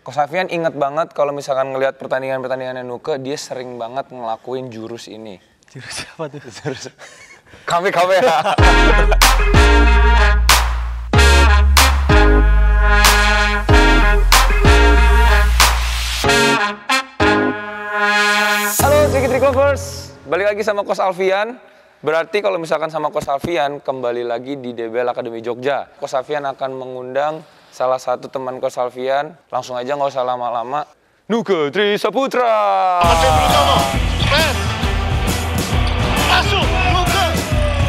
Coach Alfian inget banget kalau misalkan ngelihat pertandingan-pertandingannya Nuke, dia sering banget ngelakuin jurus ini. Jurus apa tuh? Jurus kame-kame ya. Halo Trick Lovers, balik lagi sama Coach Alfian. Berarti kalau misalkan sama Coach Alfian, kembali lagi di DBL Academy Jogja. Coach Alfian akan mengundang salah satu teman Coach Alfian. Langsung aja nggak usah lama-lama. Nuke Trisaputra. Masuk,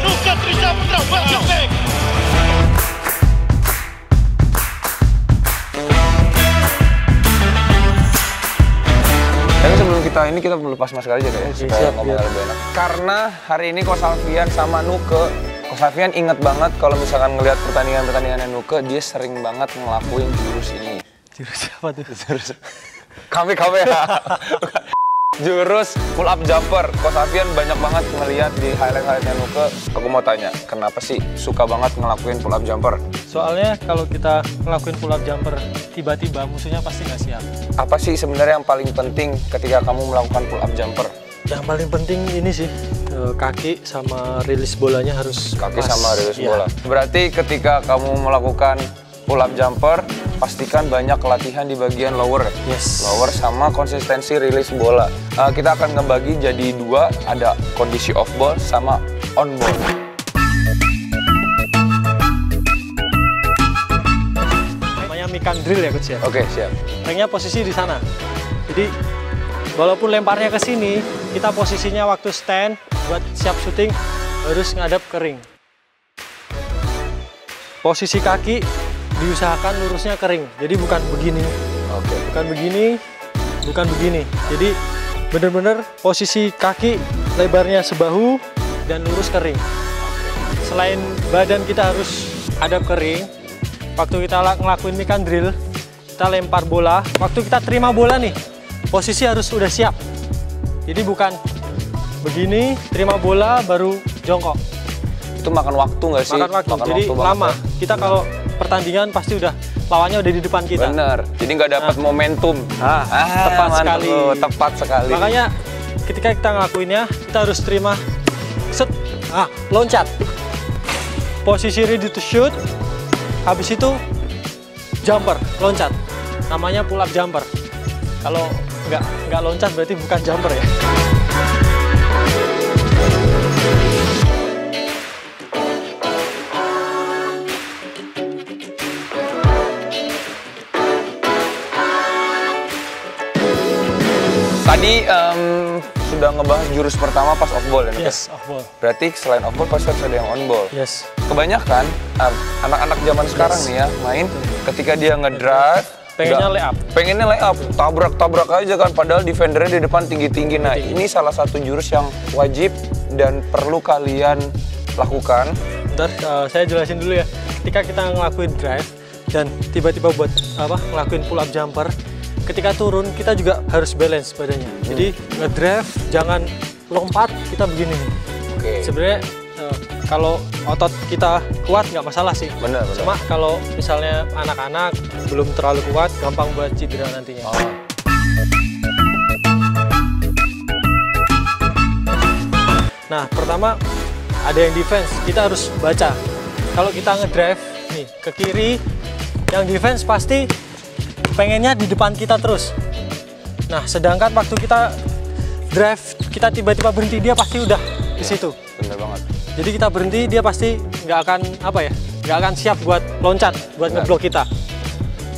Nuke Trisaputra, welcome back. Tapi sebelum kita perlu lepas masker aja kayaknya supaya ngomongnya lebih enak. Karena hari ini Coach Alfian sama Nuke, Coach Alfian inget banget kalau misalkan ngelihat pertandingan-pertandingannya Nuke, dia sering banget ngelakuin jurus ini. Jurus apa tuh? Jurus kame-kame ya. Jurus pull up jumper. Coach Alfian banyak banget ngelihat di highlight-highlightnya Nuke. Aku mau tanya, kenapa sih suka banget ngelakuin pull up jumper? Soalnya kalau kita ngelakuin pull up jumper, tiba-tiba musuhnya pasti nggak siap. Apa sih sebenarnya yang paling penting ketika kamu melakukan pull up jumper? Yang paling penting ini sih, kaki sama rilis bolanya harus Kaki pas. sama rilis Ya. bola. Berarti ketika kamu melakukan pull up jumper, pastikan banyak latihan di bagian lower. Yes. Lower sama konsistensi rilis bola. Kita akan ngebagi jadi dua, ada kondisi off ball sama on ball. Namanya mikan drill ya coach ya. Oke, siap. Ringnya posisi di sana. Jadi walaupun lemparnya ke sini, kita posisinya waktu stand buat siap syuting harus ngadap ke ring. Posisi kaki diusahakan lurusnya ke ring. Jadi bukan begini. Oke. Bukan begini, bukan begini. Jadi benar-benar posisi kaki lebarnya sebahu dan lurus ke ring. Selain badan kita harus hadap ke ring, waktu kita ngelakuin mikan drill, kita lempar bola, waktu kita terima bola nih, posisi harus udah siap. Jadi bukan begini, terima bola baru jongkok. Itu makan waktu nggak sih? Makan waktu, jadi waktu lama. banget, ya? Kita kalau pertandingan pasti udah lawannya udah di depan kita. Bener, jadi nggak dapat momentum. Tepat mantap sekali. loh, tepat sekali. Makanya ketika kita ngelakuinnya, kita harus terima set, loncat. Posisi ready to shoot, habis itu jumper, loncat. Namanya pull up jumper. Kalau nggak loncat berarti bukan jumper ya. Tadi sudah ngebahas jurus pertama pas off ball ya, Nuke? Yes, off ball. Berarti selain off ball pasti harus ada yang on ball. Yes. Kebanyakan anak-anak zaman sekarang nih ya main ketika dia ngedrive Pengennya lay up. Pengennya lay up, tabrak aja kan, padahal defendernya di depan tinggi-tinggi. Nah, ini salah satu jurus yang wajib dan perlu kalian lakukan. Bentar, saya jelasin dulu ya. Ketika kita ngelakuin drive dan tiba-tiba buat ngelakuin pull up jumper, ketika turun kita juga harus balance badannya. Jadi ngedrive jangan lompat, kita begini nih. Oke. Sebenarnya kalau otot kita kuat nggak masalah sih. Bener. Cuma kalau misalnya anak-anak belum terlalu kuat, gampang buat cedera nantinya. Oh. Nah, pertama ada yang defense, kita harus baca. Kalau kita ngedrive nih ke kiri, yang defense pasti pengennya di depan kita terus. Nah, sedangkan waktu kita drive, kita tiba-tiba berhenti, dia pasti udah di situ. Bener banget. Jadi kita berhenti, dia pasti nggak akan nggak akan siap buat loncat, buat ngeblok kita.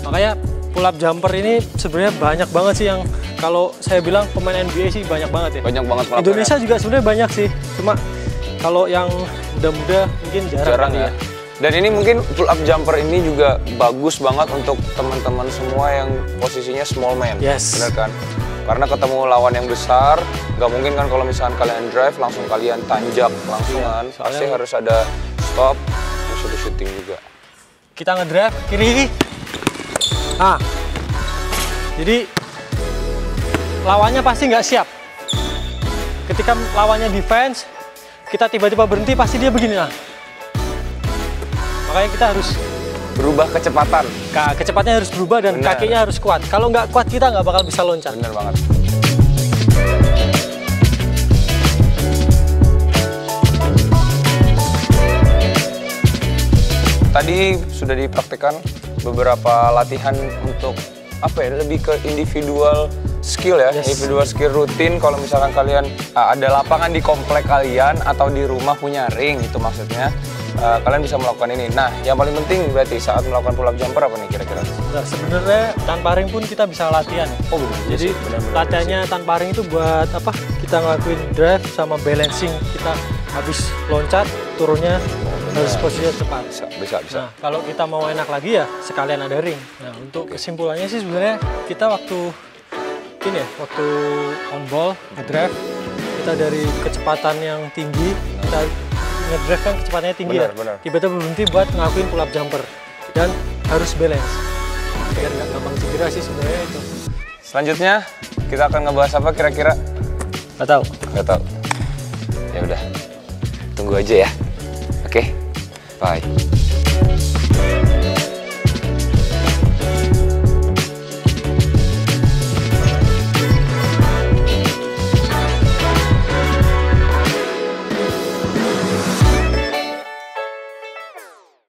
Makanya pull up jumper ini sebenarnya banyak banget sih yang kalau saya bilang pemain NBA sih banyak banget ya. Banyak banget melakukannya. Indonesia juga sebenarnya banyak sih, cuma kalau yang muda-muda mungkin jarang ya. ya. Dan ini mungkin pull up jumper ini juga bagus banget untuk teman-teman semua yang posisinya small man. Yes. Bener kan? Karena ketemu lawan yang besar, nggak mungkin kan kalau misalkan kalian drive langsung kalian tanjak langsungan. Iya, Pasti harus ada stop, harus ada shooting juga. Kita ngedrive kiri. Jadi lawannya pasti nggak siap. Ketika lawannya defense, kita tiba-tiba berhenti, pasti dia begini. Makanya kita harus berubah kecepatan. Kecepatannya harus berubah dan Benar. kakinya harus kuat. Kalau nggak kuat kita nggak bakal bisa loncat. Bener banget. Tadi sudah dipraktikkan beberapa latihan untuk apa ya, lebih ke individual skill ya, Yes. individual skill rutin. Kalau misalkan kalian ada lapangan di komplek kalian atau di rumah punya ring, itu maksudnya kalian bisa melakukan ini. Nah, yang paling penting berarti saat melakukan pull up jumper apa nih kira-kira? Nah, sebenarnya tanpa ring pun kita bisa latihan. Oh benar. Jadi latihannya tanpa ring itu buat apa? Kita ngelakuin drive sama balancing. Kita habis loncat, turunnya harus posisinya tepat. Bisa. Nah, kalau kita mau enak lagi ya sekalian ada ring. Nah, untuk kesimpulannya sih sebenarnya kita waktu on ball, ngedrive, kita dari kecepatan yang tinggi, kita ngedrive kan kecepatannya tinggi Benar. tiba-tiba berhenti buat ngelakuin pull up jumper dan harus balance. Biar nggak gampang cedera sih sebenarnya itu. Selanjutnya kita akan ngebahas apa kira-kira? Nggak tahu. Nggak tahu. Ya udah, tunggu aja ya. Oke, bye.